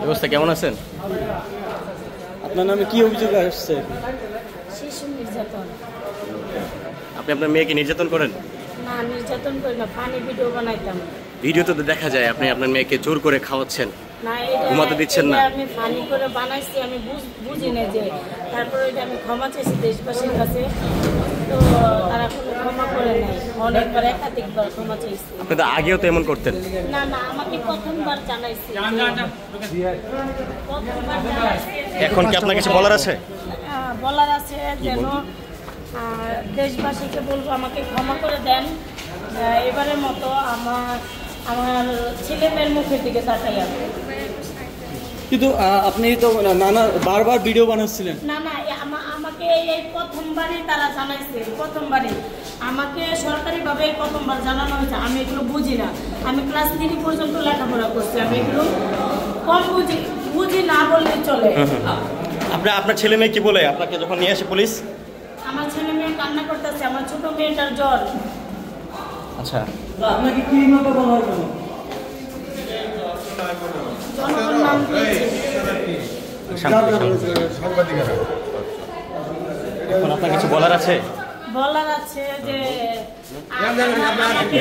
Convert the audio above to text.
অবস্থা কেমন আছেন? আপনার নামে কি অভিযোগ আসছে? শিশু নির্যাতন। আপনি আপনার মেয়েকে নির্যাতন করেন? না, নির্যাতন করি না, ফানি ভিডিও বানাইতাম। ভিডিও তো দেখা যায় আপনি আপনার মেয়েকে জোর করে খাওয়াচ্ছেন, না, এটা ঘুমাতে দিচ্ছেন না। আমি ফানি করে বানাইছি, আমি বুঝি না যে। তারপরে এটা আমি ক্ষমা চেয়েছি দেশবাসীর কাছে, তো তারা কোনো ক্ষমা করে নাই। অনেকবার একাধিকবার ক্ষমা চেয়েছি। আপনি তো আগেও তো এমন করতেন। না না, আমাকে প্রথমবার জানাইছি। প্রথমবার জানাইছি। এখন কি আপনার কিছু বলার আছে? বলার আছে যেন দেশবাসীকে বলবো আমাকে ক্ষমা করে দেন। এবারের মতো আমার ছেলে মেয়ের মুখের দিকে তাকাই আমি। কিন্তু আপনি তো নানা বারবার ভিডিও বানাচ্ছিলেন। না না, আমাকে এই প্রথমবারই তারা জানাইছে। প্রথমবারই আমাকে সরকারিভাবে প্রথমবার জানানো হয়েছে। আমি এগুলো বুঝি না। আমি ক্লাস 3 পর্যন্ত লেখাপড়া করছি। আমি এগুলো কম বুঝি না বললেই চলে। আপনার ছেলে মেয়ে কি বলে আপনাকে যখন নিয়ে আসে পুলিশ? আমার ছেলে মেয়ে কান্না করতেছে, আমার ছোট মেয়েটার জ্বর। আচ্ছা, আপনাকে কি ভাবে বলা হলো? জনগণ নাম দিয়েছে। এখন আপনার কিছু বলার আছে? বলার আছে যে আমাকে